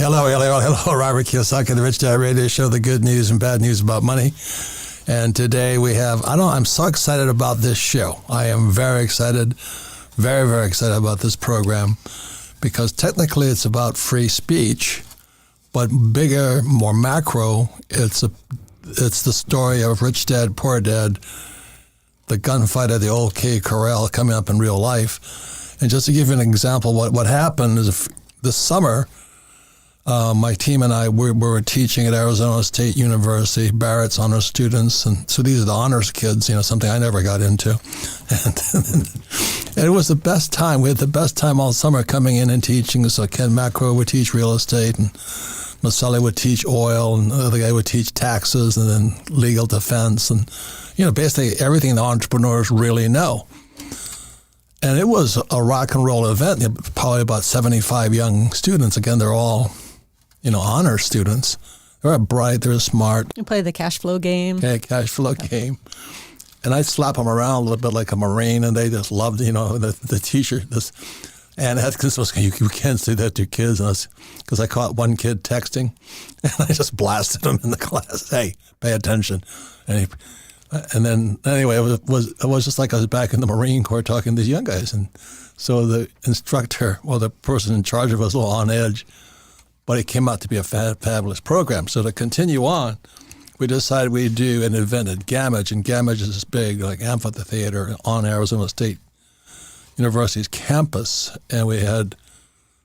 Hello, Robert Kiyosaki, the Rich Dad Radio Show, the good news and bad news about money. And today we have, I'm so excited about this show. I am very excited, very, very excited about this program because technically it's about free speech, but bigger, more macro, it's the story of Rich Dad, Poor Dad, the gunfight at the old K Corral coming up in real life. And just to give you an example, what happened is this summer, my team and I were teaching at Arizona State University, Barrett's honors students, and so these are the honors kids, something I never got into. And it was the best time. We had the best time all summer coming in and teaching. So Ken Macro would teach real estate, and Maselli would teach oil, and the other guy would teach taxes, and then legal defense, and basically everything the entrepreneurs really know. And it was a rock and roll event. Probably about 75 young students. Again, they're all honor students. They're bright, they're smart. You play the cash flow game. Okay, cash flow game. And I slap them around a little bit like a Marine, and they just loved, the teacher. And Atkins was, you can't say that to kids. Because I caught one kid texting, and I just blasted him in the class. Hey, pay attention. And then anyway, it was just like I was back in the Marine Corps talking to these young guys. And so the instructor, the person in charge of us, was a little on edge. But it came out to be a fabulous program. So to continue on, we decided we'd do an event at Gamage, and Gamage is this big, like amphitheater on Arizona State University's campus, and it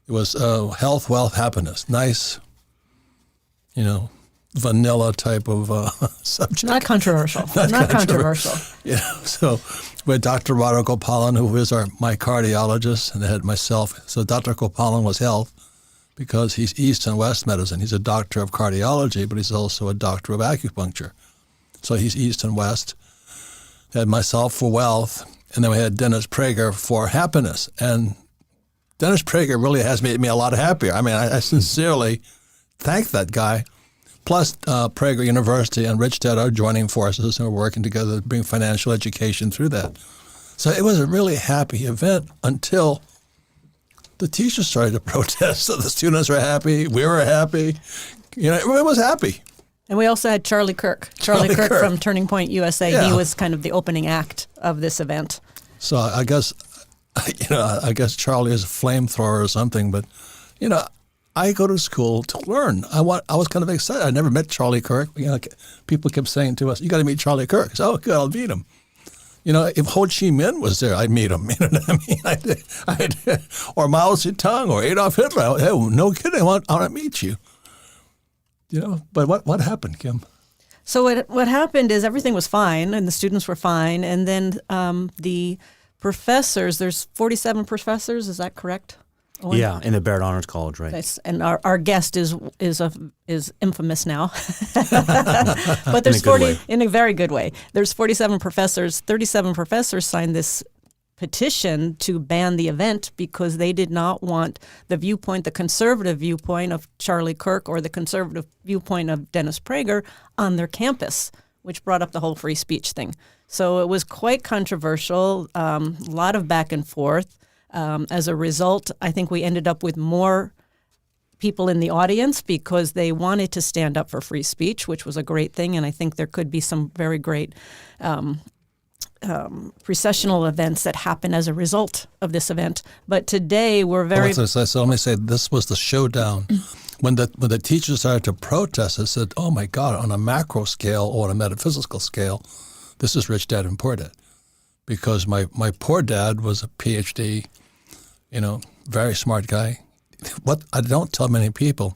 was health, wealth, happiness, nice, vanilla type of subject. Not controversial. Not controversial. So we had Dr. Rado Gopalan, who is my cardiologist, and I had myself. So Dr. Gopalan was health, because he's East and West medicine. He's a doctor of cardiology, but he's also a doctor of acupuncture. So he's East and West. Had myself for wealth, and then we had Dennis Prager for happiness. And Dennis Prager really has made me a lot happier. I mean, I sincerely thank that guy. Plus, Prager University and Rich Dad are joining forces, and we're working together to bring financial education through that. So it was a really happy event until the teachers started to protest. So the students were happy. We were happy. Everyone was happy. And we also had Charlie Kirk. Charlie Kirk from Turning Point USA. Yeah. He was kind of the opening act of this event. So I guess Charlie is a flamethrower or something. But, I go to school to learn. I was kind of excited. I never met Charlie Kirk. People kept saying to us, "You got to meet Charlie Kirk." So, good, I'll meet him. If Ho Chi Minh was there, I'd meet him. You know what I mean? Or Mao Zedong or Adolf Hitler. Hey, no kidding, I want to meet you. But what happened, Kim? So what happened is everything was fine, and the students were fine, and then the professors. There's 47 professors. Is that correct? Owen? Yeah, in the Barrett Honors College, right? Nice. And our guest is infamous now, but there's 40 in a very good way. There's 47 professors. 37 professors signed this petition to ban the event because they did not want the conservative viewpoint of Charlie Kirk or the conservative viewpoint of Dennis Prager on their campus, which brought up the whole free speech thing. So it was quite controversial. A lot of back and forth. As a result, I think we ended up with more people in the audience because they wanted to stand up for free speech, which was a great thing. And I think there could be some very great processional events that happen as a result of this event. But today we're very... So let me say, this was the showdown. When the teachers started to protest, I said, oh my God, on a macro scale or on a metaphysical scale, this is Rich Dad and Poor Dad. Because my poor dad was a PhD, very smart guy. What I don't tell many people,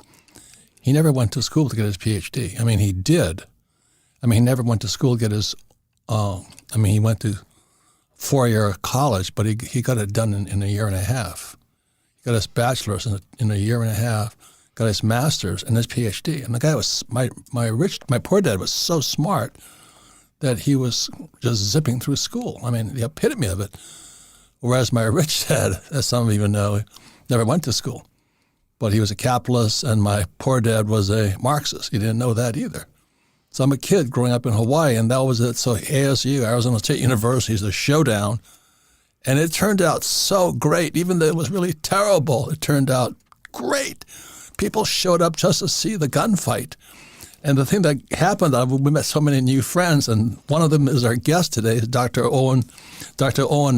he never went to school to get his PhD. I mean, he did. He never went to school to get his, he went to 4-year college, but he got it done in a year and a half. He got his bachelor's in a year and a half, got his master's and his PhD. And the guy was, my poor dad was so smart that he was just zipping through school. The epitome of it. Whereas my rich dad, as some of you know, never went to school. But he was a capitalist, and my poor dad was a Marxist. He didn't know that either. So I'm a kid growing up in Hawaii, and that was it. So ASU, Arizona State University, is the showdown. And it turned out so great. Even though it was really terrible, it turned out great people showed up just to see the gunfight. And the thing that happened, we met so many new friends, and one of them is our guest today, Dr. Owen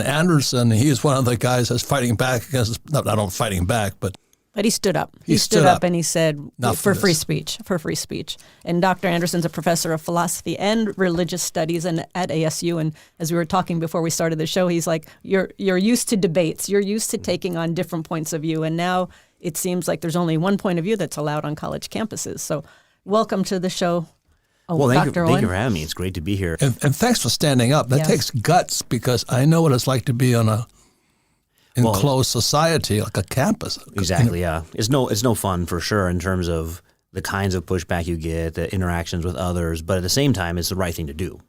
Anderson. He's one of the guys that's fighting back against, not fighting back, but he stood up. He stood up and he said, for free speech. And Dr. Anderson's a professor of philosophy and religious studies at ASU. And as we were talking before we started the show, he's like, you're used to debates. You're used to taking on different points of view. And now it seems like there's only one point of view that's allowed on college campuses. So welcome to the show. Well, thank you for having me. It's great to be here. And thanks for standing up. That takes guts, because I know what it's like to be on a enclosed society, like a campus. Exactly, yeah. It's no fun for sure in terms of the kinds of pushback you get, the interactions with others, but at the same time, it's the right thing to do.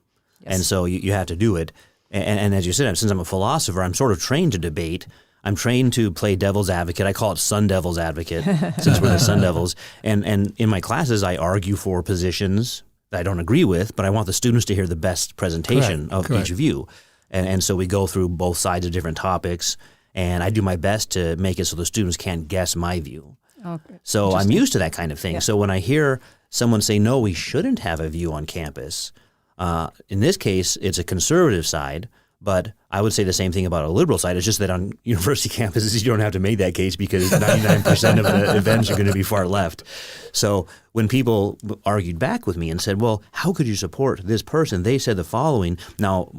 Yes. And so you have to do it. And as you said, since I'm a philosopher, I'm sort of trained to debate. I'm trained to play devil's advocate. I call it Sun Devil's advocate, since we're the Sun Devils. And in my classes, I argue for positions that I don't agree with, but I want the students to hear the best presentation of each view. And so we go through both sides of different topics, and I do my best to make it so the students can't guess my view. Okay. So I'm used to that kind of thing. Yeah. So when I hear someone say, no, we shouldn't have a view on campus, in this case, it's a conservative side, but I would say the same thing about a liberal side. It's just that on university campuses, you don't have to make that case because 99% of the events are going to be far left. So when people argued back with me and said, well, how could you support this person? They said the following. Now,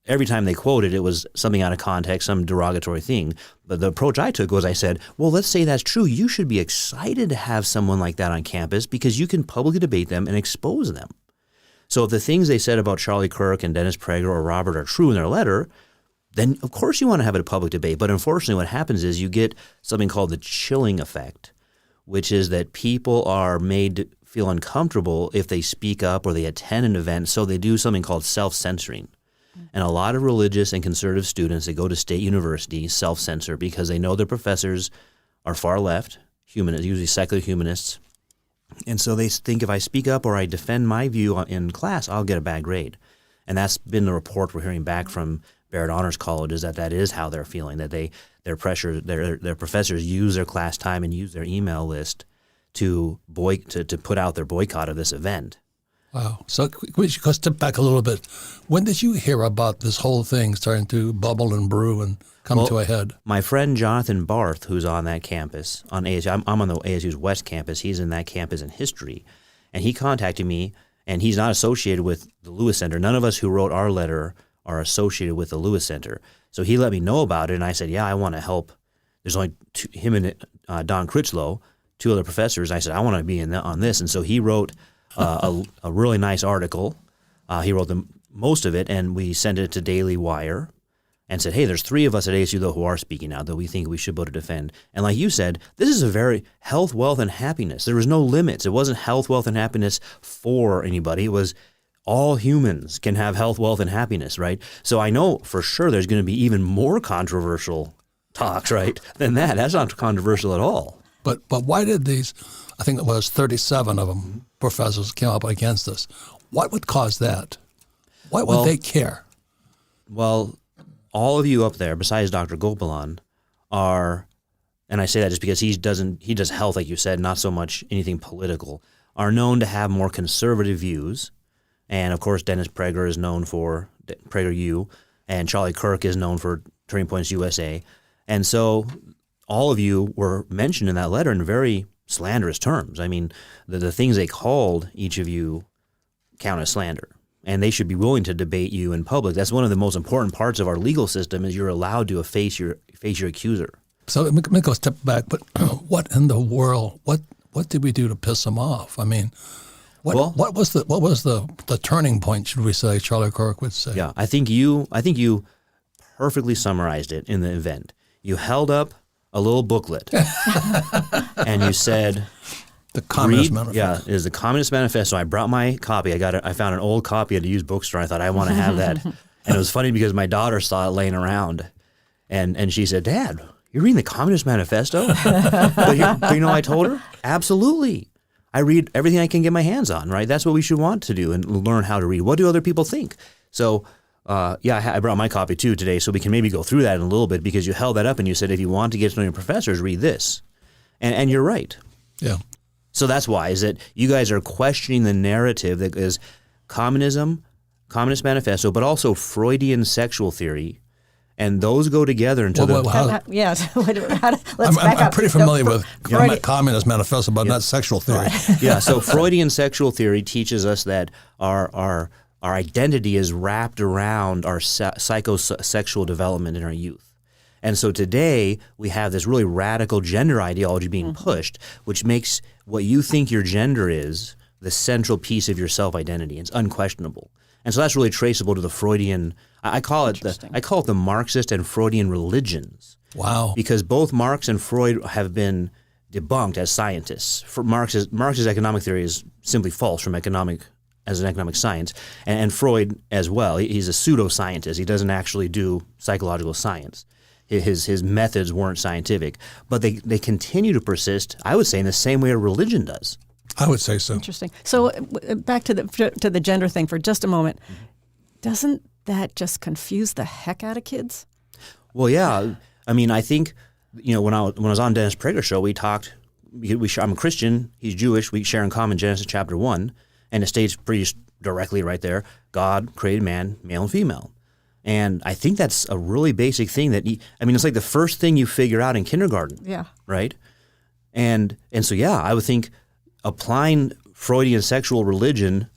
every time they quoted, it was something out of context, some derogatory thing. But the approach I took was I said, well, let's say that's true. You should be excited to have someone like that on campus because you can publicly debate them and expose them. So if the things they said about Charlie Kirk and Dennis Prager or Robert are true in their letter, then of course you want to have a public debate. But unfortunately what happens is you get something called the chilling effect, which is that people are made to feel uncomfortable if they speak up or they attend an event. So they do something called self-censoring. And a lot of religious and conservative students that go to state universities self-censor because they know their professors are far left, humanists, usually secular humanists. And so they think if I speak up or I defend my view in class, I'll get a bad grade. And that's been the report we're hearing back from Barrett Honors College, is that is how they're feeling, that their professors use their class time and use their email list to put out their boycott of this event. Wow. So we should step back a little bit. When did you hear about this whole thing starting to bubble and brew and come to a head? My friend Jonathan Barth, who's on that campus, on ASU, I'm on the ASU's West campus. He's in that campus in history. And he contacted me, and he's not associated with the Lewis Center. None of us who wrote our letter are associated with the Lewis Center. So he let me know about it, and I said, yeah, I want to help. There's only him and Don Critchlow, two other professors. I said, I want to be on this. And so he wrote a really nice article. He wrote most of it, and we sent it to Daily Wire and said, hey, there's 3 of us at ASU, though, who are speaking out, that we think we should be able to defend. And like you said, this is a very health, wealth, and happiness. There was no limits. It wasn't health, wealth, and happiness for anybody. It was all humans can have health, wealth, and happiness, right? So I know for sure there's going to be even more controversial talks, right, than that. That's not controversial at all. But why did these, I think it was 37 of them, professors came up against us? What would cause that? Why would they care? Well, all of you up there, besides Dr. Gopalan, are, and I say that just because he does health, like you said, not so much anything political, are known to have more conservative views. And of course, Dennis Prager is known for PragerU, and Charlie Kirk is known for Turning Points USA. And so all of you were mentioned in that letter in very slanderous terms. I mean, the things they called each of you count as slander. And they should be willing to debate you in public. That's one of the most important parts of our legal system, is you're allowed to face your accuser. So let me go a step back. But what in the world? What did we do to piss them off? I mean, what was the turning point? Should we say? Charlie Kirk would say. Yeah, I think you perfectly summarized it in the event. You held up a little booklet and you said, the Communist Manifesto. Yeah, it is the Communist Manifesto. I brought my copy. I found an old copy at a used bookstore. I thought, I want to have that. And it was funny because my daughter saw it laying around, and she said, Dad, you're reading the Communist Manifesto? but you know, I told her, absolutely. I read everything I can get my hands on, right? That's what we should want to do, and learn how to read. What do other people think? So, I brought my copy too today, so we can maybe go through that in a little bit, because you held that up and you said, if you want to get to know your professors, read this. And you're right. Yeah. So that's why, is that you guys are questioning the narrative that is communism, Communist Manifesto, but also Freudian sexual theory. And those go together into yeah. I'm pretty familiar with Communist Manifesto, but not sexual theory. Yeah, so Freudian sexual theory teaches us that our identity is wrapped around our psychosexual development in our youth. And so today we have this really radical gender ideology being pushed, which makes what you think your gender is the central piece of your self-identity. It's unquestionable. And so that's really traceable to the Freudian, I call it the Marxist and Freudian religions. Wow. Because both Marx and Freud have been debunked as scientists. For Marx's economic theory is simply false as an economic science, and Freud as well. He's a pseudoscientist. He doesn't actually do psychological science. His methods weren't scientific, but they continue to persist, I would say, in the same way a religion does. I would say so. Interesting. So back to the gender thing for just a moment. Doesn't that just confuse the heck out of kids? Well, yeah. I mean, I think, when I was on Dennis Prager's show, we talked. I'm a Christian. He's Jewish. We share in common Genesis chapter 1, and it states pretty directly right there: God created man, male and female. And I think that's a really basic thing it's like the first thing you figure out in kindergarten. Yeah. Right. And so I would think applying Freudian sexual religion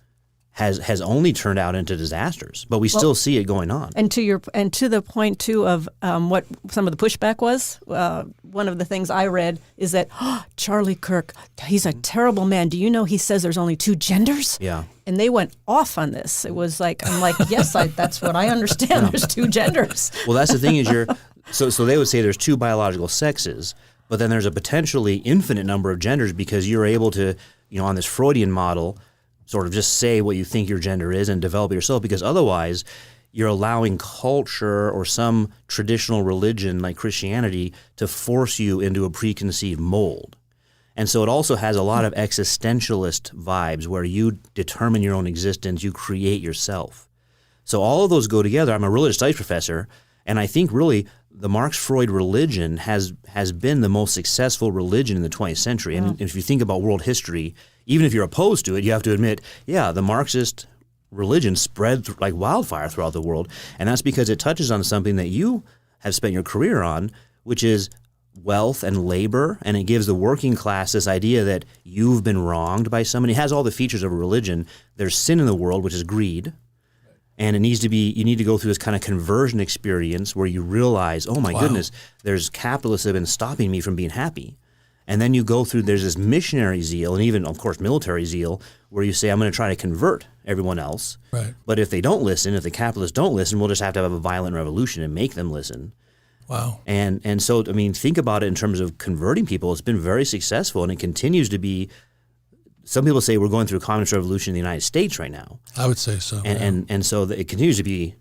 has only turned out into disasters, but we still see it going on. And to the point too of what some of the pushback was. One of the things I read is that Charlie Kirk, he's a terrible man. Do you know he says there's only 2 genders? Yeah. And they went off on this. It was like, I'm like, yes, that's what I understand. There's 2 genders. Well, that's the thing is so they would say there's 2 biological sexes, but then there's a potentially infinite number of genders because you're able to, on this Freudian model, sort of just say what you think your gender is and develop it yourself, because otherwise you're allowing culture or some traditional religion like Christianity to force you into a preconceived mold. And so it also has a lot of existentialist vibes where you determine your own existence, you create yourself. So all of those go together. I'm a religious studies professor, and I think really the Marx-Freud religion has been the most successful religion in the 20th century. And if you think about world history, even if you're opposed to it, you have to admit, the Marxist religion spread like wildfire throughout the world. And that's because it touches on something that you have spent your career on, which is wealth and labor. And it gives the working class this idea that you've been wronged by somebody. It has all the features of a religion. There's sin in the world, which is greed. And you need to go through this kind of conversion experience where you realize, oh my goodness, there's capitalists that have been stopping me from being happy. And then you go through, there's this missionary zeal and even, of course, military zeal where you say, I'm going to try to convert everyone else. Right. But if they don't listen, if the capitalists don't listen, we'll just have to have a violent revolution and make them listen. Wow. And so, think about it in terms of converting people. It's been very successful, and it continues to be. Some people say we're going through a communist revolution in the United States right now. I would say so. And so it continues to be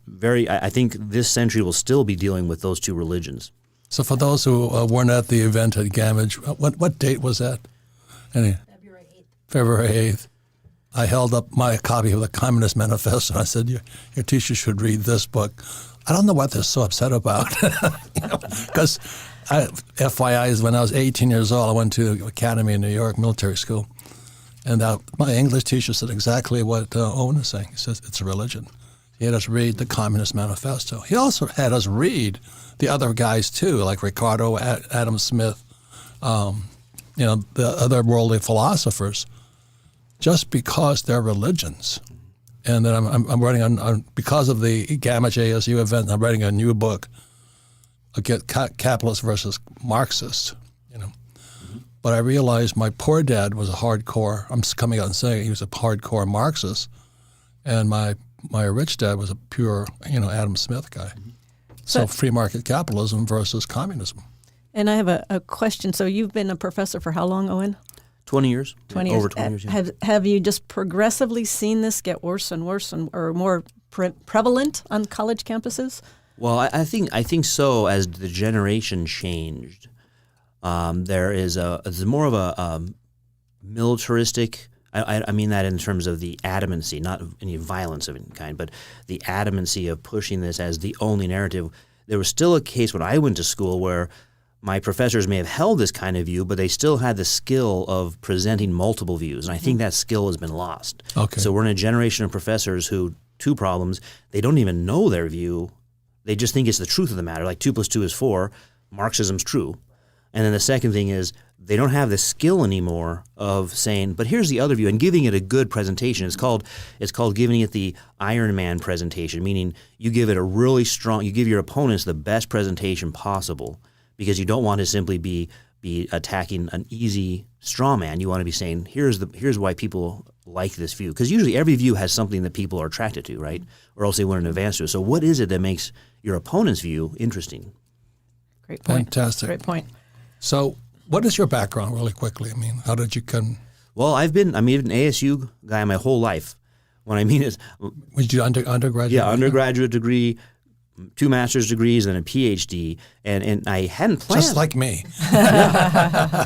very, I think this century will still be dealing with those 2 religions. So for those who weren't at the event at Gamage, what date was that? February 8th. February 8th. I held up my copy of the Communist Manifesto and I said, your teacher should read this book. I don't know what they're so upset about. Because FYI, when I was 18 years old, I went to Academy in New York, military school. And my English teacher said exactly what Owen is saying. He says, it's a religion. He had us read the Communist Manifesto. He also had us read the other guys, too, like Ricardo, Adam Smith, the other worldly philosophers, just because they're religions. And then I'm writing because of the Gamage ASU event, I'm writing a new book, Capitalist versus Marxist, But I realized my poor dad was a hardcore, I'm just coming out and saying he was a hardcore Marxist, and my rich dad was a pure, Adam Smith guy. So free market capitalism versus communism. And I have a question. So you've been a professor for how long, Owen? 20 years. 20 years. Over 20 years, yeah. Have you just progressively seen this get worse and worse or more prevalent on college campuses? Well, I think so. As the generation changed, there's more of a militaristic. I mean that in terms of the adamancy, not any violence of any kind, but the adamancy of pushing this as the only narrative. There was still a case when I went to school where my professors may have held this kind of view, but they still had the skill of presenting multiple views. And I think that skill has been lost. Okay. So we're in a generation of professors who, two problems, they don't even know their view. They just think it's the truth of the matter. Like 2 + 2 is 4. Marxism's true. And then the second thing is they don't have the skill anymore of saying, but here's the other view, and giving it a good presentation. It's called giving it the Iron Man presentation, meaning you give it a really strong, you give your opponents the best presentation possible, because you don't want to simply be attacking an easy straw man. You want to be saying, here's why people like this view. Because usually every view has something that people are attracted to, right? Or else they wouldn't advance to it. So what is it that makes your opponent's view interesting? Great point. Fantastic. Great point. So what is your background really quickly? I mean, how did you come? Well, I've been an ASU guy my whole life. What I mean is, Did you undergraduate? yeah, undergraduate degree, 2 master's degrees, and a PhD, and I hadn't planned. Just like me. Yeah.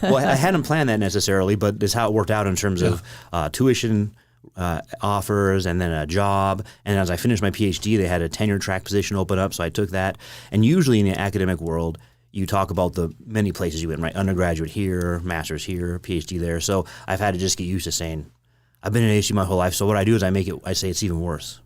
Well, I hadn't planned that necessarily, but it's how it worked out in terms of tuition offers and then a job. And as I finished my PhD, they had a tenure track position open up, so I took that. And usually in the academic world, you talk about the many places you went, right? Undergraduate here, master's here, PhD there. So I've had to just get used to saying, I've been at ASU my whole life. So what I do is I say it's even worse.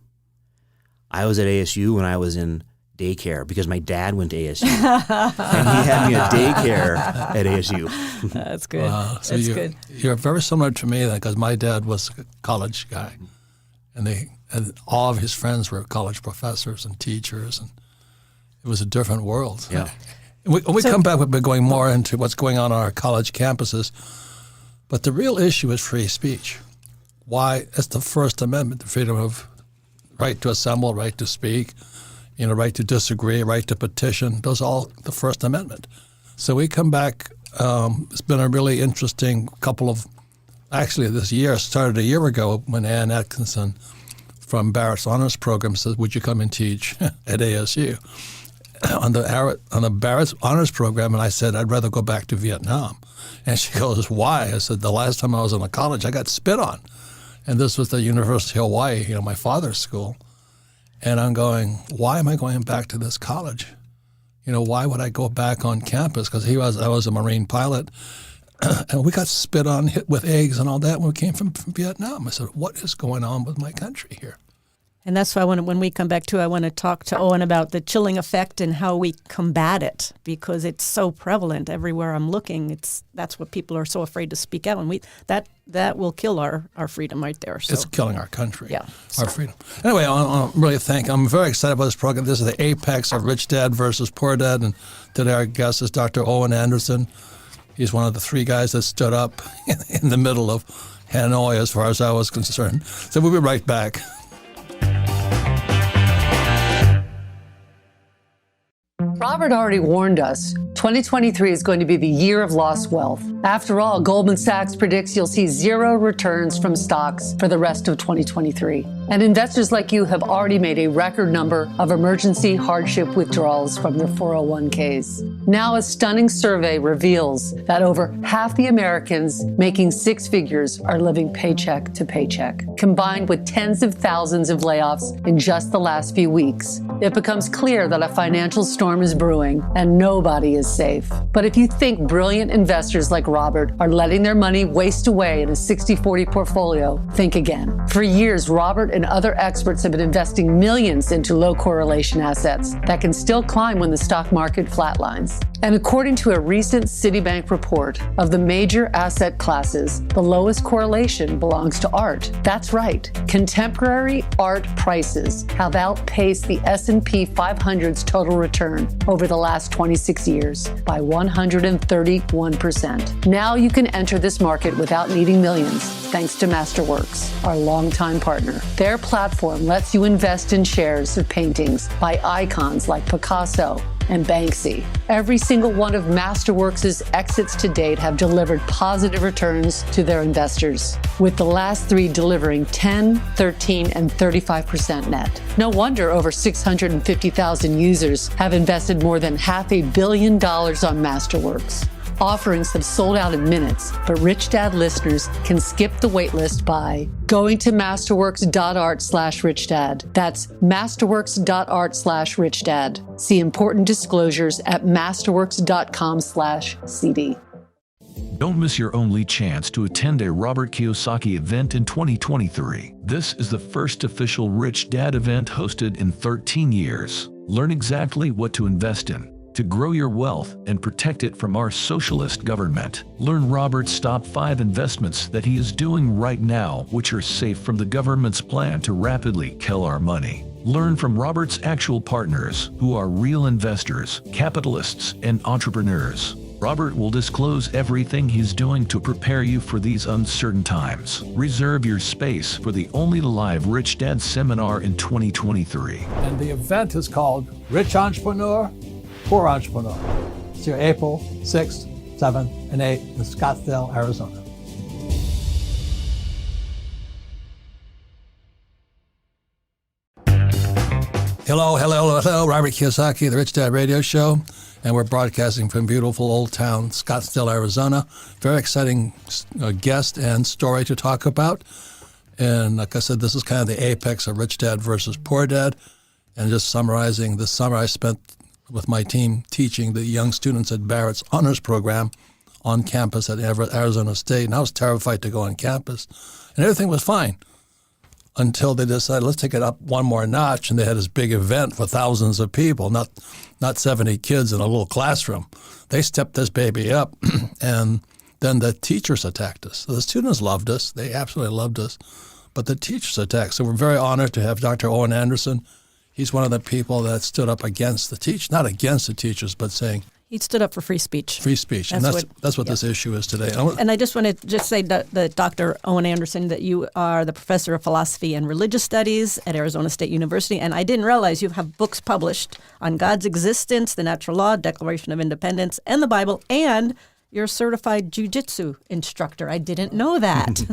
I was at ASU when I was in daycare because my dad went to ASU. And he had me at daycare at ASU. That's good. So That's good. You're very similar to me because my dad was a college guy, and all of his friends were college professors and teachers, and it was a different world. Yeah. When we come back, we'll be going more into what's going on our college campuses, but the real issue is free speech. Why? It's the First Amendment, the freedom of right to assemble, right to speak, right to disagree, right to petition. Those are all the First Amendment. So we come back. It's been a really interesting couple of, actually this year started a year ago when Ann Atkinson from Barrett's Honors Program says, would you come and teach at ASU? On the Barrett's Honors Program, and I said, I'd rather go back to Vietnam. And she goes, why? I said, the last time I was in a college, I got spit on. And this was the University of Hawaii, my father's school. And I'm going, why am I going back to this college? Why would I go back on campus? Because I was a Marine pilot, and we got spit on, hit with eggs and all that when we came from Vietnam. I said, what is going on with my country here? And that's why when we come back to, I want to talk to Owen about the chilling effect and how we combat it, because it's so prevalent everywhere I'm looking. That's what people are so afraid to speak out, and that will kill our freedom right there. So. It's killing our country, yeah, our freedom. Anyway, I'm very excited about this program. This is the apex of Rich Dad versus Poor Dad, and today our guest is Dr. Owen Anderson. He's one of the 3 guys that stood up in the middle of Hanoi, as far as I was concerned. So we'll be right back. Robert already warned us. 2023 is going to be the year of lost wealth. After all, Goldman Sachs predicts you'll see 0 returns from stocks for the rest of 2023. And investors like you have already made a record number of emergency hardship withdrawals from their 401ks. Now, a stunning survey reveals that over half the Americans making 6 figures are living paycheck to paycheck. Combined with tens of thousands of layoffs in just the last few weeks, it becomes clear that a financial storm is brewing and nobody is safe. But if you think brilliant investors like Robert are letting their money waste away in a 60-40 portfolio, think again. For years, Robert and other experts have been investing millions into low correlation assets that can still climb when the stock market flatlines. And according to a recent Citibank report, of the major asset classes, the lowest correlation belongs to art. That's right. Contemporary art prices have outpaced the S&P 500's total return over the last 26 years by 131%. Now you can enter this market without needing millions, thanks to Masterworks, our longtime partner. Their platform lets you invest in shares of paintings by icons like Picasso and Banksy. Every single one of Masterworks' exits to date have delivered positive returns to their investors, with the last 3 delivering 10, 13, and 35% net. No wonder over 650,000 users have invested more than $500 million on Masterworks. Offerings have sold out in minutes, but Rich Dad listeners can skip the waitlist by going to masterworks.art/richdad. That's masterworks.art/richdad. See important disclosures at masterworks.com/CD. Don't miss your only chance to attend a Robert Kiyosaki event in 2023. This is the first official Rich Dad event hosted in 13 years. Learn exactly what to invest in to grow your wealth and protect it from our socialist government. Learn Robert's top 5 investments that he is doing right now, which are safe from the government's plan to rapidly kill our money. Learn from Robert's actual partners, who are real investors, capitalists, and entrepreneurs. Robert will disclose everything he's doing to prepare you for these uncertain times. Reserve your space for the only live Rich Dad seminar in 2023. And the event is called Rich Entrepreneur, Poor Entrepreneur. It's here April 6th, 7th, and 8th in Scottsdale, Arizona. Hello, Robert Kiyosaki, the Rich Dad Radio Show, and we're broadcasting from beautiful old town, Scottsdale, Arizona. Very exciting guest and story to talk about. And like I said, this is kind of the apex of Rich Dad versus Poor Dad. And just summarizing, this summer I spent with my team teaching the young students at Barrett's honors program on campus at Arizona State. And I was terrified to go on campus. And everything was fine until they decided, let's take it up one more notch. And they had this big event for thousands of people, not 70 kids in a little classroom. They stepped this baby up, and then the teachers attacked us. So the students loved us. They absolutely loved us. But the teachers attacked. So we're very honored to have Dr. Owen Anderson. He's one of the people that stood up against the not against the teachers, but saying, he stood up for free speech. Free speech. And that's what this issue is today. And I just want to say that Dr. Owen Anderson, that you are the professor of philosophy and religious studies at Arizona State University. And I didn't realize you have books published on God's existence, the natural law, Declaration of Independence, and the Bible, and you're a certified jiu-jitsu instructor. I didn't know that.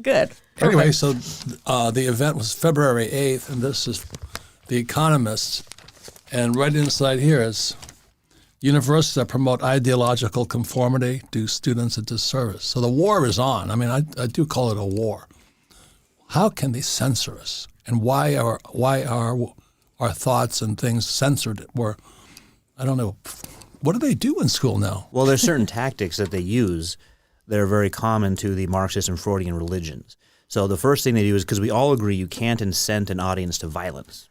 Good. Anyway, so the event was February 8th, and this is The Economist. And right inside here is universities that promote ideological conformity do students a disservice. So the war is on. I mean, I do call it a war. How can they censor us? And why are our thoughts and things censored? I don't know. What do they do in school now? Well, there's certain tactics that they use that are very common to the Marxist and Freudian religions. So the first thing they do is, because we all agree you can't incent an audience to violence.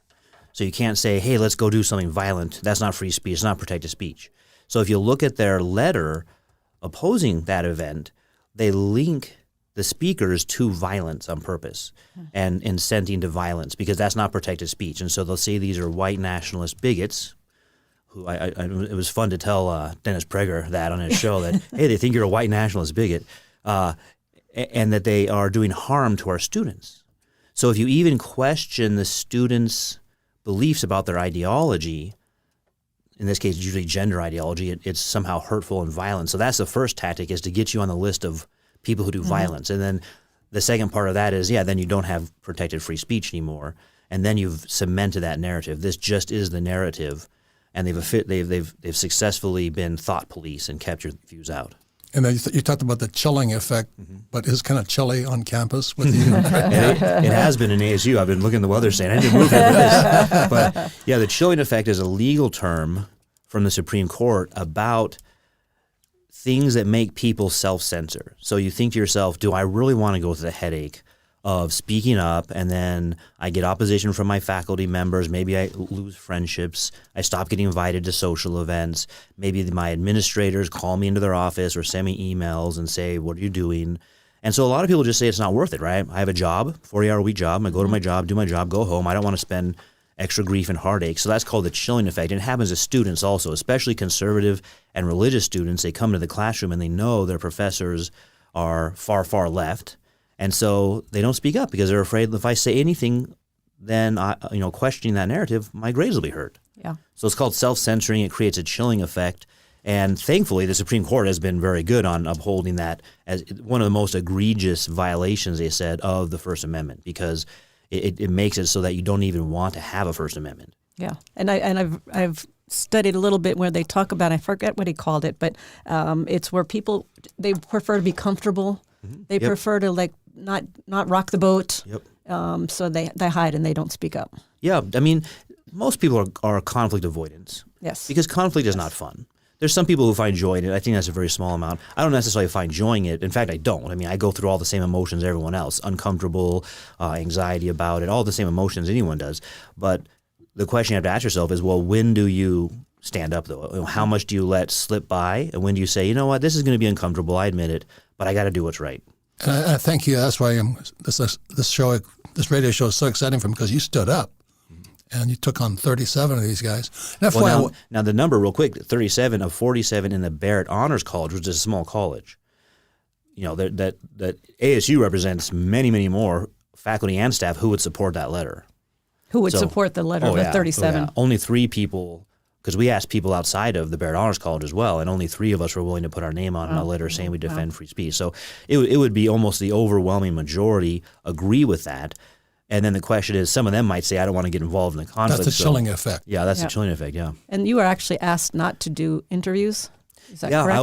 So you can't say, hey, let's go do something violent. That's not free speech. It's not protected speech. So if you look at their letter opposing that event, they link the speakers to violence on purpose and inciting to violence, because that's not protected speech. And so they'll say these are white nationalist bigots, who it was fun to tell Dennis Prager that on his show that, hey, they think you're a white nationalist bigot, and that they are doing harm to our students. So if you even question the students' beliefs about their ideology, in this case, usually gender ideology, it's somehow hurtful and violent. So that's the first tactic, is to get you on the list of people who do violence. And then the second part of that is, then you don't have protected free speech anymore. And then you've cemented that narrative. This just is the narrative. And they've successfully been thought police and kept your views out. And then you talked about the chilling effect, but it's kind of chilly on campus with you. It has been in ASU. I've been looking at the weather saying I need to move into this. But yeah, the chilling effect is a legal term from the Supreme Court about things that make people self-censor. So you think to yourself, do I really want to go through the headache of speaking up, and then I get opposition from my faculty members, maybe I lose friendships, I stop getting invited to social events, maybe my administrators call me into their office or send me emails and say, what are you doing? And so a lot of people just say it's not worth it, right? I have a job, 40-hour-a-week job, I go to my job, do my job, go home, I don't want to spend extra grief and heartache. So that's called the chilling effect. And it happens to students also, especially conservative and religious students. They come to the classroom and they know their professors are far, far left. And so they don't speak up because they're afraid if I say anything, then questioning that narrative, my grades will be hurt. Yeah. So it's called self-censoring. It creates a chilling effect. And thankfully, the Supreme Court has been very good on upholding that as one of the most egregious violations, they said, of the First Amendment, because it makes it so that you don't even want to have a First Amendment. Yeah, and I've studied a little bit where they talk about, I forget what he called it, but it's where people, they prefer to be comfortable. They prefer to like not rock the boat. So they hide and they don't speak up. Yeah, I mean, most people are conflict avoidants. Yes. Because conflict is not fun. There's some people who find joy in it. I think that's a very small amount. I don't necessarily find joy in it. In fact, I don't. I mean, I go through all the same emotions everyone else, uncomfortable, anxiety about it, all the same emotions anyone does. But the question you have to ask yourself is, well, when do you stand up, though? How much do you let slip by? And when do you say, you know what, this is going to be uncomfortable, I admit it, but I got to do what's right? And I thank you. That's why this radio show is so exciting for me, because you stood up. And you took on 37 of these guys. And Now the number, real quick, 37 of 47 in the Barrett Honors College, which is a small college. You know, that ASU represents many, many more faculty and staff who would support that letter. Who would support the letter of the 37? Only 3 people, because we asked people outside of the Barrett Honors College as well, and only 3 of us were willing to put our name on a letter saying we defend free speech. So it would be almost the overwhelming majority agree with that. And then the question is, some of them might say, I don't want to get involved in the conflict. That's the chilling effect. Yeah, that's the chilling effect, yeah. And you were actually asked not to do interviews? Is that correct?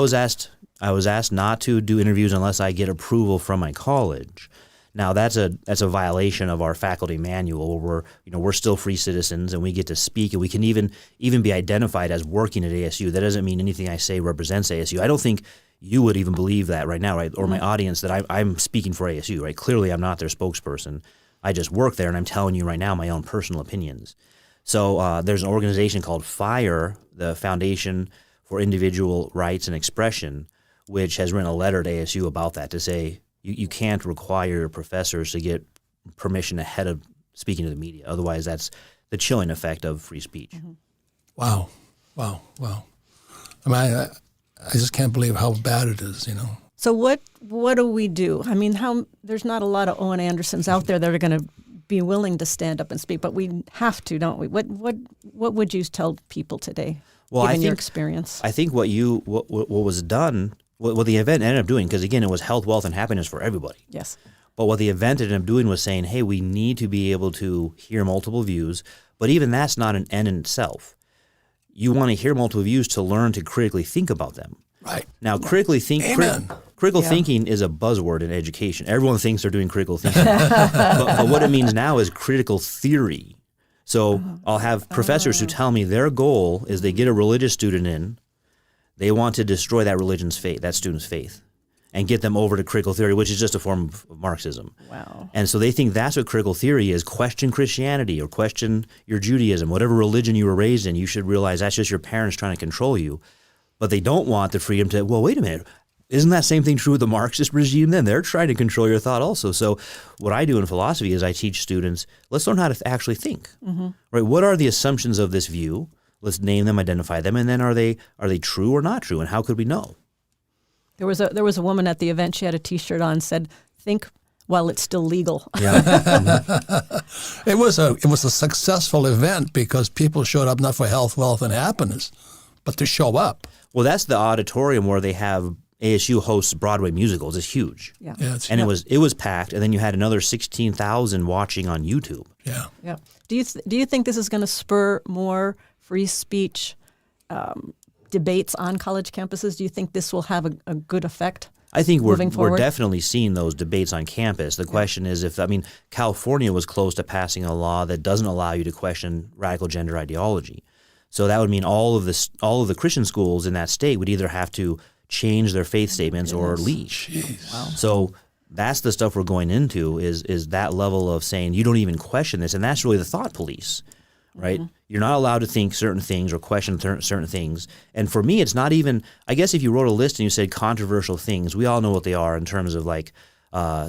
I was asked not to do interviews unless I get approval from my college. Now that's a violation of our faculty manual, where we're still free citizens and we get to speak, and we can even be identified as working at ASU. That doesn't mean anything I say represents ASU. I don't think you would even believe that right now, right? Or my audience, that I'm speaking for ASU, right? Clearly I'm not their spokesperson. I just work there, and I'm telling you right now my own personal opinions. So there's an organization called FIRE, the Foundation for Individual Rights and Expression, which has written a letter to ASU about that, to say you can't require your professors to get permission ahead of speaking to the media. Otherwise, that's the chilling effect of free speech. Wow. I mean, I just can't believe how bad it is, So what do we do? I mean, there's not a lot of Owen Andersons out there that are going to be willing to stand up and speak, but we have to, don't we? What would you tell people today, given your experience? I think what was done, what the event ended up doing, because again, it was health, wealth, and happiness for everybody. Yes. But what the event ended up doing was saying, hey, we need to be able to hear multiple views, but even that's not an end in itself. You want to hear multiple views to learn to critically think about them. Right. Now, critical thinking is a buzzword in education. Everyone thinks they're doing critical thinking. but what it means now is critical theory. So I'll have professors who tell me their goal is they get a religious student in, they want to destroy that religion's faith, that student's faith, and get them over to critical theory, which is just a form of Marxism. Wow. And so they think that's what critical theory is. Question Christianity or question your Judaism, whatever religion you were raised in. You should realize that's just your parents trying to control you. But they don't want the freedom to, well, wait a minute, isn't that same thing true with the Marxist regime then? They're trying to control your thought also. So what I do in philosophy is I teach students, let's learn how to actually think. Right? What are the assumptions of this view? Let's name them, identify them, and then are they true or not true, and how could we know? There was a woman at the event, she had a T-shirt on, said, think while it's still legal. Yeah. It was a successful event because people showed up not for health, wealth, and happiness, but to show up. Well, that's the auditorium where they have ASU hosts Broadway musicals. It's huge. Yeah. And it was packed, and then you had another 16,000 watching on YouTube. Yeah. Yeah. Do you think this is going to spur more free speech debates on college campuses? Do you think this will have a good effect? I think we're moving definitely seeing those debates on campus. The question is California was close to passing a law that doesn't allow you to question radical gender ideology. So that would mean all of the Christian schools in that state would either have to change their faith statements or leave. Wow. So that's the stuff we're going into is that level of saying you don't even question this, and that's really the thought police, right? You're not allowed to think certain things or question certain things. And for me, it's not even, I guess if you wrote a list and you said controversial things, we all know what they are in terms of like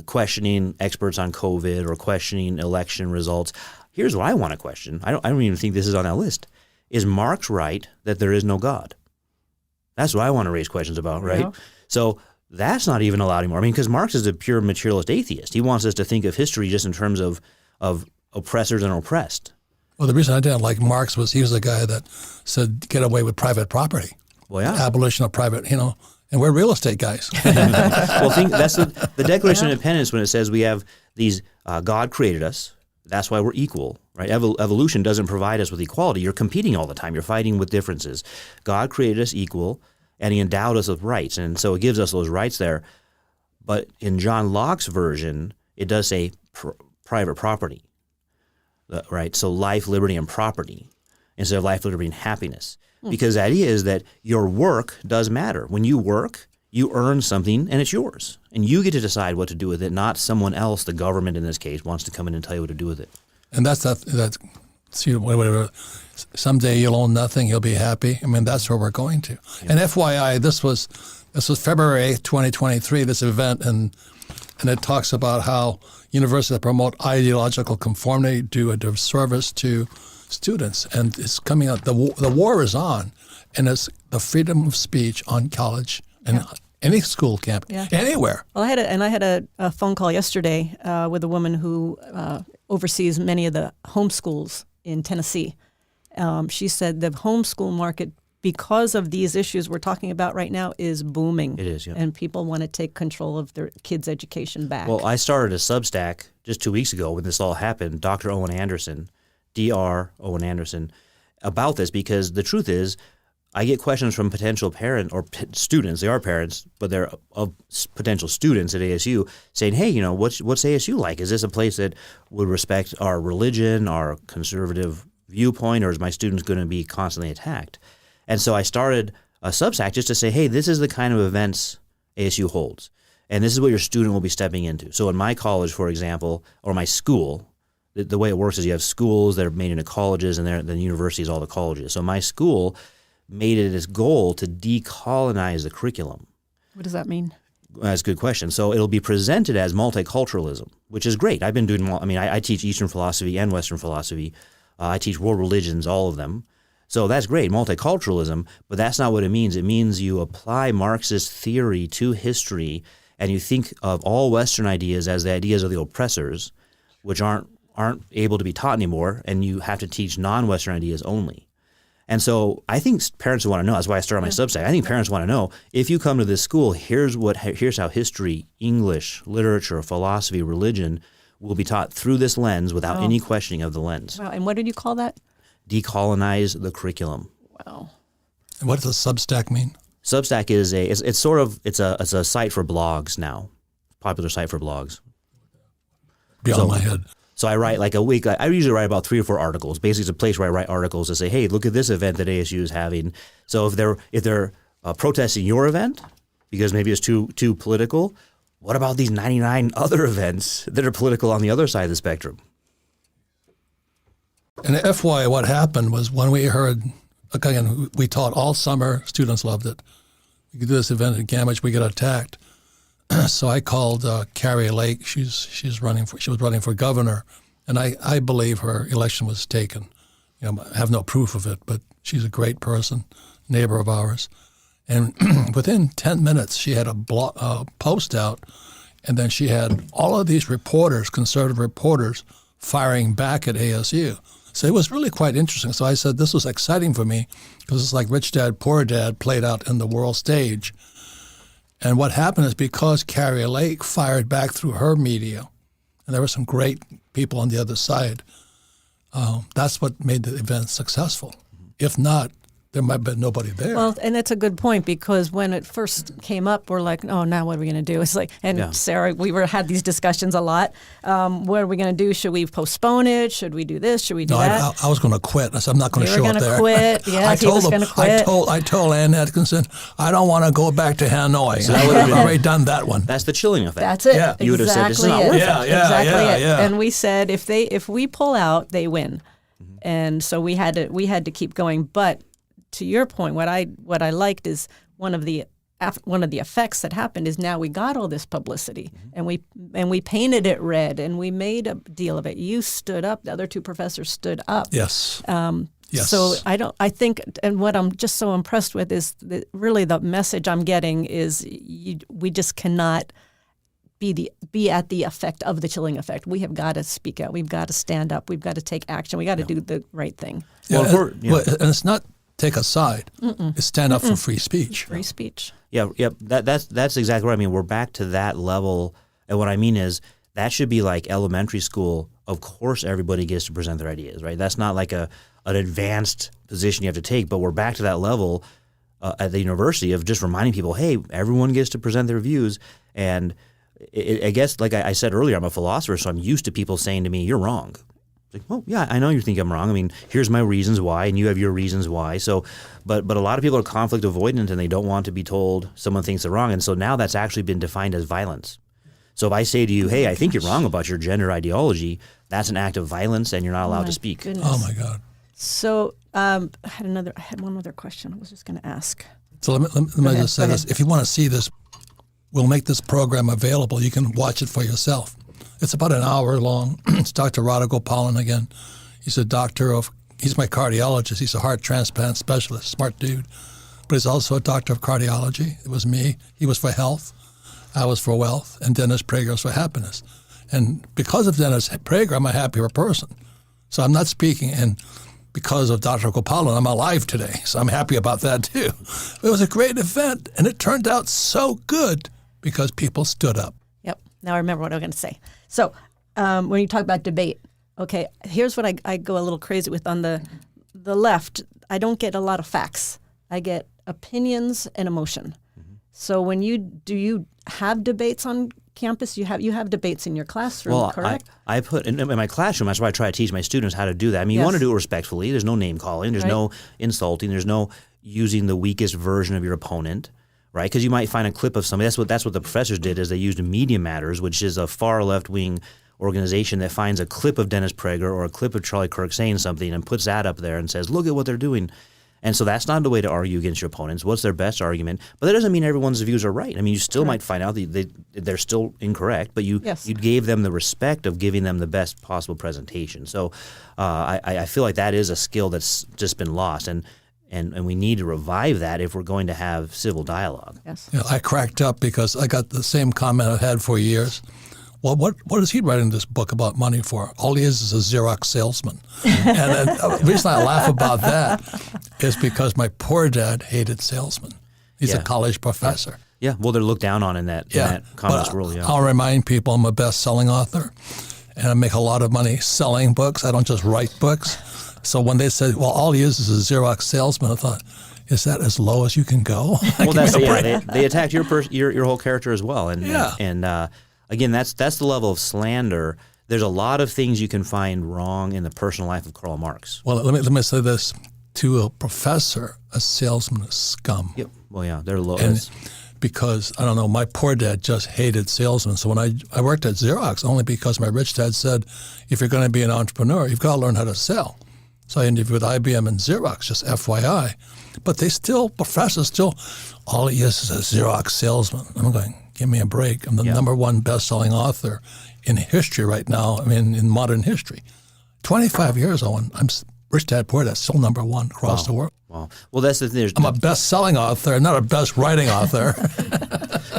questioning experts on COVID or questioning election results. Here's what I want to question. I don't even think this is on that list. Is Marx right that there is no God? That's what I want to raise questions about, right? Yeah. So that's not even allowed anymore. I mean, because Marx is a pure materialist atheist. He wants us to think of history just in terms of oppressors and oppressed. Well, the reason I didn't like Marx was he was the guy that said get away with private property. Well, yeah. Abolition of private, and we're real estate guys. Well, that's the Declaration of Independence when it says we have these, God created us, That's why we're equal, right? Evolution doesn't provide us with equality. You're competing all the time. You're fighting with differences. God created us equal, and he endowed us with rights. And so it gives us those rights there. But in John Locke's version, it does say private property, right? So life, liberty, and property instead of life, liberty, and happiness. Because the idea is that your work does matter. When you work, you earn something and it's yours. And you get to decide what to do with it, not someone else, the government in this case, wants to come in and tell you what to do with it. And that's see, whatever. Someday you'll own nothing, you'll be happy. I mean, that's where we're going to. Yeah. And FYI, this was February 8th, 2023, this event, and it talks about how universities that promote ideological conformity do a disservice to students. And it's coming out, the war is on, and it's the freedom of speech on college and any school campus, anywhere. Well, I had a phone call yesterday with a woman who oversees many of the homeschools in Tennessee. She said the homeschool market, because of these issues we're talking about right now, is booming. It is, yeah. And people want to take control of their kids' education back. Well, I started a Substack just 2 weeks ago when this all happened, Dr. Owen Anderson, Dr. Owen Anderson, about this, because the truth is, I get questions from potential parent or students. They are parents, but they're of potential students at ASU saying, "Hey, what's ASU like? Is this a place that would respect our religion, our conservative viewpoint, or is my students going to be constantly attacked?" And so I started a Substack just to say, "Hey, this is the kind of events ASU holds, and this is what your student will be stepping into." So in my college, for example, or my school, the way it works is you have schools that are made into colleges, and then universities, all the colleges. So my school made it its goal to decolonize the curriculum. What does that mean? That's a good question. So it'll be presented as multiculturalism, which is great. I've been doing, I teach Eastern philosophy and Western philosophy. I teach world religions, all of them. So that's great, multiculturalism, but that's not what it means. It means you apply Marxist theory to history, and you think of all Western ideas as the ideas of the oppressors, which aren't able to be taught anymore, and you have to teach non-Western ideas only. And so I think parents want to know. That's why I started my Substack. I think parents want to know, if you come to this school, here's how history, English, literature, philosophy, religion will be taught through this lens without any questioning of the lens. Wow. And what did you call that? Decolonize the curriculum. Wow. And what does a Substack mean? Substack is it's a site for blogs now, popular site for blogs. Beyond my head. So I write like a week. I usually write about 3 or 4 articles. Basically, it's a place where I write articles to say, "Hey, look at this event that ASU is having." So if they're protesting your event because maybe it's too political, what about these 99 other events that are political on the other side of the spectrum? And FYI, what happened was when we heard, again, we taught all summer, students loved it. We could do this event at Gamage, we get attacked. So I called Carrie Lake. She was running for governor, and I believe her election was taken. I have no proof of it, but she's a great person, neighbor of ours. And within 10 minutes, she had a post out, and then she had all of these reporters, conservative reporters, firing back at ASU. So it was really quite interesting. So I said this was exciting for me because it's like Rich Dad, Poor Dad played out in the world stage. And what happened is because Carrie Lake fired back through her media, and there were some great people on the other side, that's what made the event successful. If not, there might have been nobody there. Well, and that's a good point, because when it first came up, we're like, "Oh, now what are we going to do?" It's like, and Sarah, we had these discussions a lot. What are we going to do? Should we postpone it? Should we do this? Should we do that? I was going to quit. I said, I'm not going to show up there. You were going to quit. Yeah, he was going to quit. I told Ann Atkinson, I don't want to go back to Hanoi. So I've already done that one. That's the chilling effect. That's it. Yeah. You would have said, "This is not worth it." Yeah. And we said, if we pull out, they win. Mm-hmm. And so we had to keep going. But to your point, what I liked is one of the effects that happened is now we got all this publicity, and we painted it red, and we made a deal of it. You stood up. The other 2 professors stood up. Yes. Yes. So I think, and what I'm just so impressed with is that really the message I'm getting is we just cannot be at the effect of the chilling effect. We have got to speak out. We've got to stand up. We've got to take action. We got to do the right thing. Yeah, and it's not take a side. It's stand up for free speech. Free speech. Yeah. That's exactly what I mean. We're back to that level, and what I mean is that should be like elementary school of course everybody gets to present their ideas, right? That's not like an advanced position you have to take, but we're back to that level at the university of just reminding people, hey, everyone gets to present their views. And I guess, like I said earlier, I'm a philosopher, so I'm used to people saying to me, you're wrong. It's like, well, yeah, I know you think I'm wrong. I mean, here's my reasons why, and you have your reasons why. So, but a lot of people are conflict avoidant, and they don't want to be told someone thinks they're wrong. And so now that's actually been defined as violence. So if I say to you, hey, I think you're wrong about your gender ideology, that's an act of violence, and you're not allowed to speak. Goodness. Oh my God. So I had one other question I was just going to ask. So let me just say this. If you want to see this, we'll make this program available. You can watch it for yourself. It's about an hour long. It's Dr. Radhagopalan again. He's he's my cardiologist. He's a heart transplant specialist, smart dude. But he's also a doctor of cardiology. It was me. He was for health. I was for wealth. And Dennis Prager was for happiness. And because of Dennis Prager, I'm a happier person. So I'm not speaking because of Dr. Gopalan, I'm alive today, so I'm happy about that too. It was a great event, and it turned out so good because people stood up. Yep. Now I remember what I was going to say. So when you talk about debate, okay, here's what I go a little crazy with. On the left, I don't get a lot of facts. I get opinions and emotion. Mm-hmm. So when do you have debates on campus? You have debates in your classroom, correct? I put in my classroom. That's why I try to teach my students how to do that. I mean, you want to do it respectfully. There's no name calling. There's no insulting. There's no using the weakest version of your opponent, right? Because you might find a clip of somebody. That's what the professors did. Is they used Media Matters, which is a far left wing organization that finds a clip of Dennis Prager or a clip of Charlie Kirk saying something and puts that up there and says, "Look at what they're doing." And so that's not the way to argue against your opponents. What's their best argument? But that doesn't mean everyone's views are right. I mean, you still might find out that they're still incorrect, but you gave them the respect of giving them the best possible presentation. So I feel like that is a skill that's just been lost, and we need to revive that if we're going to have civil dialogue. Yes. You know, I cracked up because I got the same comment I've had for years. Well, what is he writing this book about money for? All he is a Xerox salesman. And the reason I laugh about that is because my poor dad hated salesmen. He's a college professor. Yeah, well, they're looked down on in that communist world. Yeah, I'll remind people I'm a best-selling author, and I make a lot of money selling books. I don't just write books. So when they said, well, all he is a Xerox salesman, I thought, is that as low as you can go? Well, they attacked your whole character as well. And again, that's the level of slander. There's a lot of things you can find wrong in the personal life of Karl Marx. Well, let me say this. To a professor, a salesman is scum. Yep. Well, yeah, they're low. Because, I don't know, my poor dad just hated salesmen. So when I worked at Xerox, only because my rich dad said, if you're going to be an entrepreneur, you've got to learn how to sell. So I interviewed with IBM and Xerox, just FYI. But professors still, all he is a Xerox salesman. I'm going, give me a break. I'm the number one best-selling author in history right now. I mean, in modern history. 25 years, Owen. I'm Rich Dad Poor Dad, still number one across the world. Wow. Well, that's the thing. I'm a best-selling author, not a best-writing author.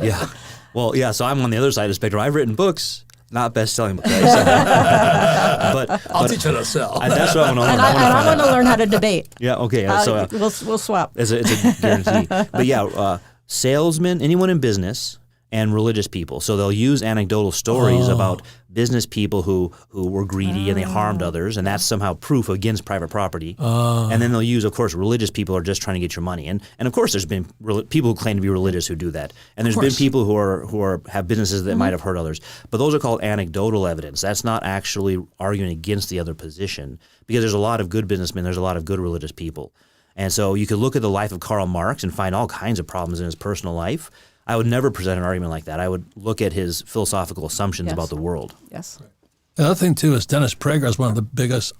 Yeah. Well, yeah, so I'm on the other side of the spectrum. I've written books, not best-selling books. But I'll teach you how to sell. That's what I want to learn. And I want to learn how to debate. Yeah, okay. So we'll swap. It's a guarantee. But yeah, salesmen, anyone in business, and religious people. So they'll use anecdotal stories about business people who were greedy and they harmed others, and that's somehow proof against private property. And then they'll use, of course, religious people are just trying to get your money. And of course, there's been people who claim to be religious who do that. And there's been people who have businesses that might have hurt others. But those are called anecdotal evidence. That's not actually arguing against the other position, because there's a lot of good businessmen, there's a lot of good religious people. And so you could look at the life of Karl Marx and find all kinds of problems in his personal life. I would never present an argument like that. I would look at his philosophical assumptions about the world. Yes. The other thing, too, is Dennis Prager is one of the biggest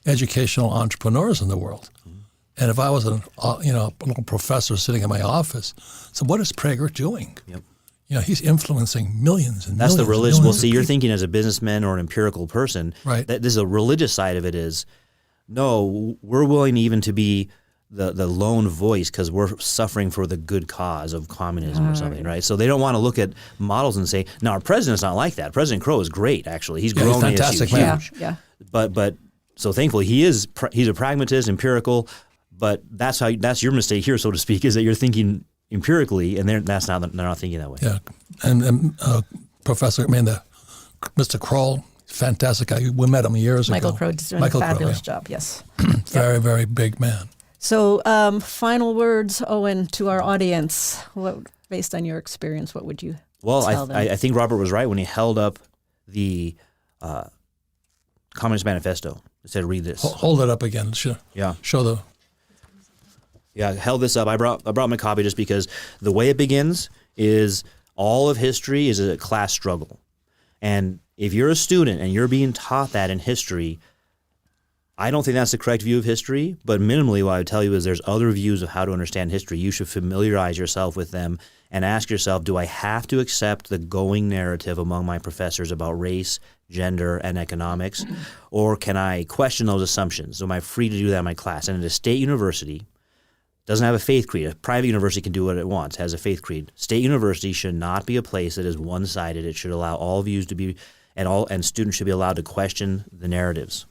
educational entrepreneurs in the world. Mm-hmm. And if I was a little professor sitting in my office, so what is Prager doing? Yep. You know, he's influencing millions and That's millions. The religious. Well, see, you're thinking as a businessman or an empirical person. Right. This is a religious side of it is, no, we're willing even to be the lone voice because we're suffering for the good cause of communism or something, right? So they don't want to look at models and say, no, our president's not like that. President Crow is great, actually. He's grown the issue huge. Yeah. But so thankfully he's a pragmatist, empirical, but that's your mistake here, so to speak, is that you're thinking empirically, and they're not thinking that way. Yeah, and Mr. Kroll, fantastic guy. We met him years Michael ago. Crow is doing a fabulous job. Yes. Very, very big man. So, final words, Owen, to our audience. Based on your experience, what would you tell them? I think Robert was right when he held up the Communist Manifesto. He said, "Read this." Hold it up again. Show the. Yeah, I held this up. I brought my copy just because the way it begins is all of history is a class struggle. And if you're a student and you're being taught that in history, I don't think that's the correct view of history, but minimally what I would tell you is there's other views of how to understand history. You should familiarize yourself with them and ask yourself, do I have to accept the going narrative among my professors about race, gender, and economics, or can I question those assumptions? So am I free to do that in my class? And at a state university, doesn't have a faith creed. A private university can do what it wants, has a faith creed. State university should not be a place that is one-sided. It should allow all views to be, and students should be allowed to question the narratives.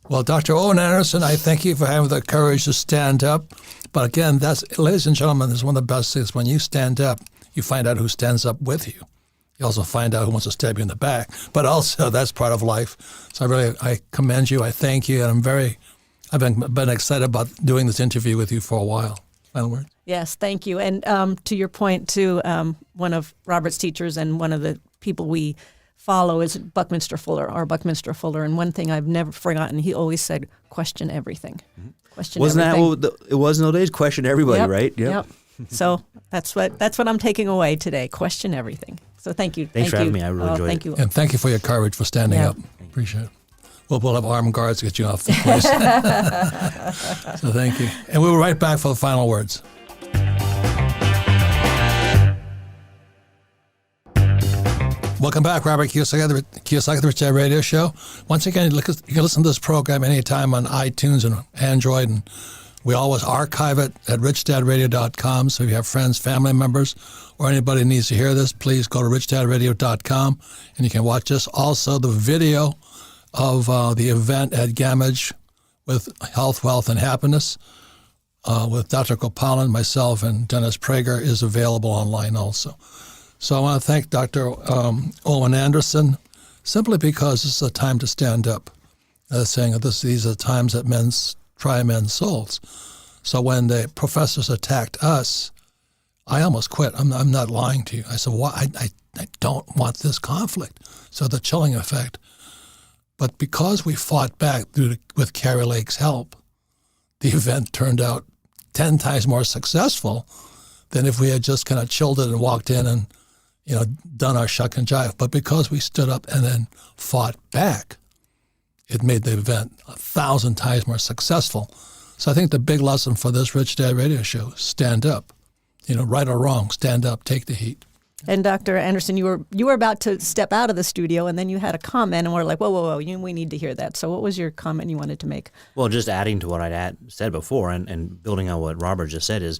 Well, Dr. Owen Anderson, I thank you for having the courage to stand up. But again, ladies and gentlemen, is one of the best things. When you stand up, you find out who stands up with you. You also find out who wants to stab you in the back. But also, that's part of life. So I commend you. I thank you, and I've been excited about doing this interview with you for a while. Final word. Yes, thank you. And to your point, too, one of Robert's teachers and one of the people we follow is Buckminster Fuller, our Buckminster Fuller. And one thing I've never forgotten, he always said, question everything. Question Wasn't everything. that what it was nowadays? Question everybody, Yep, right? Yep. So that's what I'm taking away today. Question everything. So thank you. Thanks for having me. I really enjoyed it. Thank you. And thank you for your courage for standing up. Appreciate it. We'll have armed guards to get you off the place. So thank you. And we'll be right back for the final words. Welcome back, Robert Kiyosaki, the Rich Dad Radio Show. Once again, you can listen to this program anytime on iTunes and Android, and we always archive it at richdadradio.com. So if you have friends, family members, or anybody who needs to hear this, please go to richdadradio.com, and you can watch this. Also, the video of the event at Gamage with Health, Wealth, and Happiness with Dr. Kopalan, myself, and Dennis Prager is available online also. So I want to thank Dr. Owen Anderson simply because this is a time to stand up. Saying that these are times that men try men's souls. So when the professors attacked us, I almost quit. I'm not lying to you. I said, "Why? I don't want this conflict." So the chilling effect. But because we fought back with Carrie Lake's help, the event turned out 10 times more successful than if we had just kind of chilled it and walked in and, done our shuck and jive. But because we stood up and then fought back, it made the event 1,000 times more successful. So I think the big lesson for this Rich Dad Radio Show is stand up. Right or wrong, stand up, take the heat. And Dr. Anderson, you were about to step out of the studio, and then you had a comment, and we're like, whoa, we need to hear that. So what was your comment you wanted to make? Well, just adding to what I'd said before and building on what Robert just said is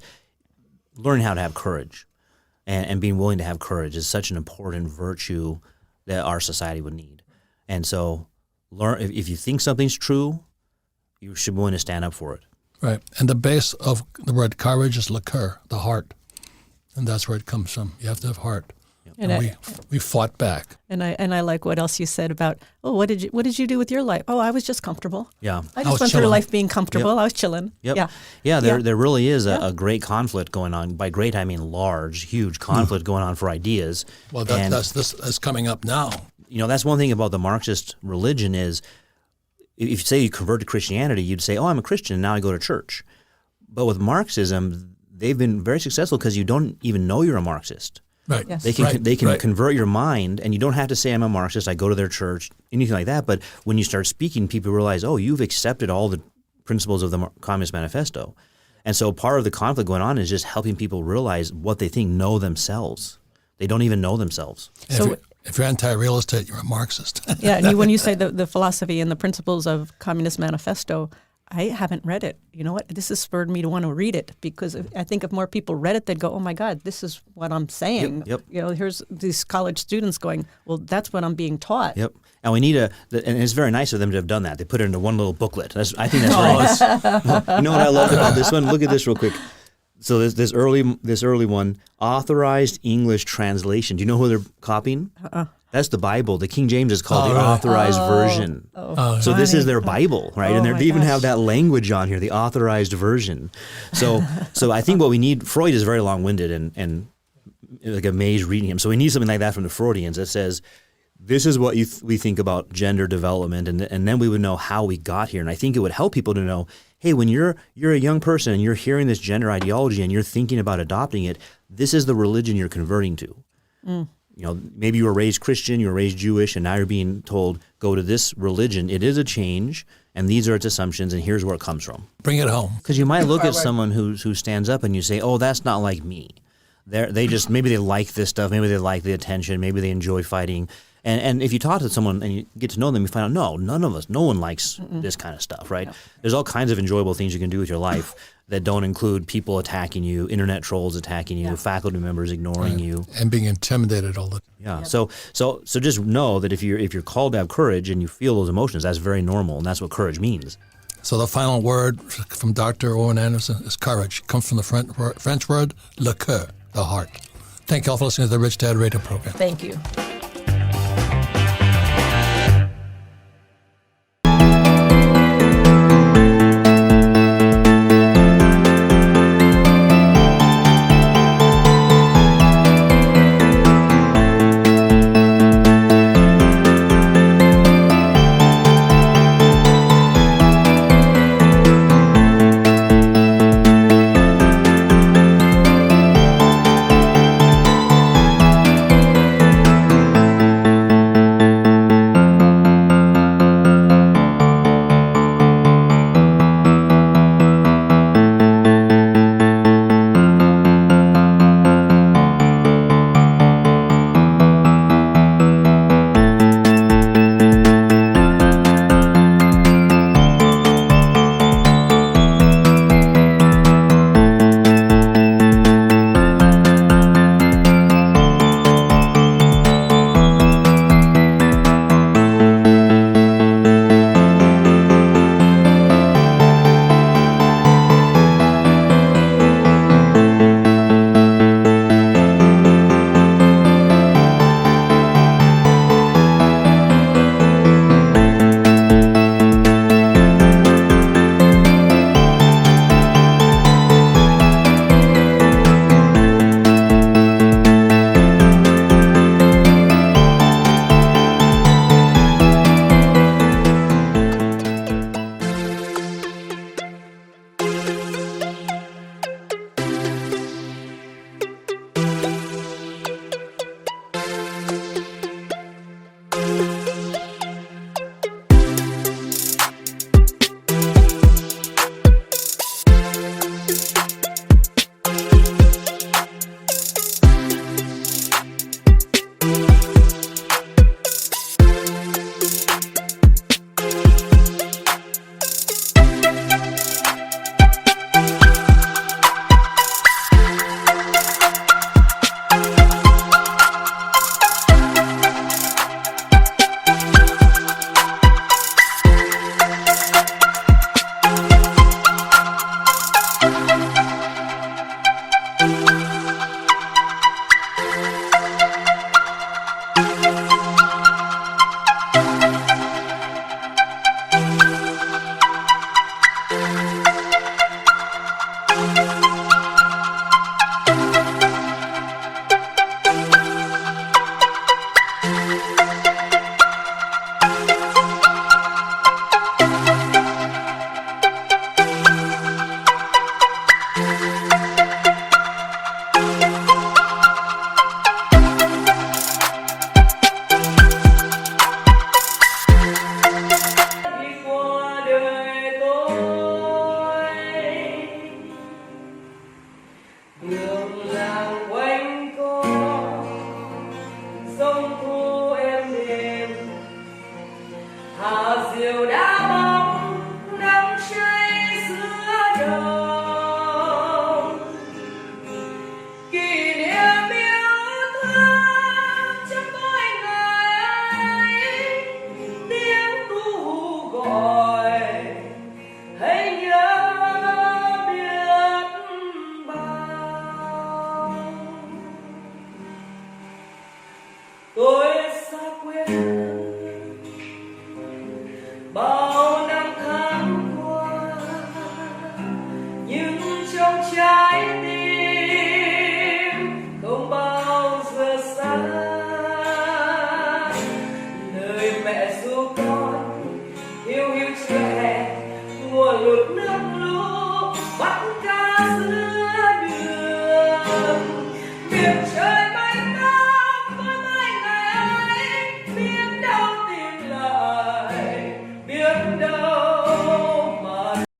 learning how to have courage and being willing to have courage is such an important virtue that our society would need. And so learn if you think something's true, you should be willing to stand up for it. Right. And the base of the word courage is liqueur, the heart. And that's where it comes from. You have to have heart. Yep. And we fought back. And I like what else you said about, what did you do with your life? Oh, I was just comfortable. Yeah. I just went through life being comfortable. Yep. I was chilling. Yep. Yeah. There really is a great conflict going on. By great, I mean large, huge conflict going on for ideas. Well, this is coming up now. That's one thing about the Marxist religion is if you say you convert to Christianity, you'd say, oh, I'm a Christian, and now I go to church. But with Marxism, they've been very successful because you don't even know you're a Marxist. Right. Yes. They can convert your mind, and you don't have to say I'm a Marxist, I go to their church, anything like that. But when you start speaking, people realize, oh, you've accepted all the principles of the Communist Manifesto. And so part of the conflict going on is just helping people realize what they think know themselves. They don't even know themselves. So if you're anti-real estate, you're a Marxist. Yeah, and when you say the philosophy and the principles of Communist Manifesto, I haven't read it. You know what? This has spurred me to want to read it because I think if more people read it, they'd go, oh, my God, this is what I'm saying. Yep. Here's these college students going, well, that's what I'm being taught. Yep. And we need and it's very nice of them to have done that. They put it into one little booklet. I think that's right. You know what I loved about this one? Look at this real quick. So this early one, authorized English translation. Do you know who they're copying? That's the Bible. The King James is called the authorized version. So this is their Bible, right? And they even have that language on here, the authorized version. So I think what we need, Freud is very long-winded and like amazed reading him. So we need something like that from the Freudians that says, this is what we think about gender development, and then we would know how we got here. And I think it would help people to know, hey, when you're a young person and you're hearing this gender ideology and you're thinking about adopting it, this is the religion you're converting to. You know, maybe you were raised Christian, you were raised Jewish, and now you're being told, go to this religion. It is a change, and these are its assumptions, and here's where it comes from. Bring it home. Because you might look at someone who stands up and you say, oh, that's not like me. They just, maybe they like this stuff, maybe they like the attention, maybe they enjoy fighting. And if you talk to someone and you get to know them, you find out, no one likes this kind of stuff, right? There's all kinds of enjoyable things you can do with your life that don't include people attacking you, internet trolls attacking you, faculty members ignoring you, and being intimidated all the time. Yeah. So just know that if you're called to have courage and you feel those emotions, that's very normal, and that's what courage means. So the final word from Dr. Owen Anderson is courage. It comes from the French word le cœur, the heart. Thank you all for listening to the Rich Dad Radio program. Thank you. with.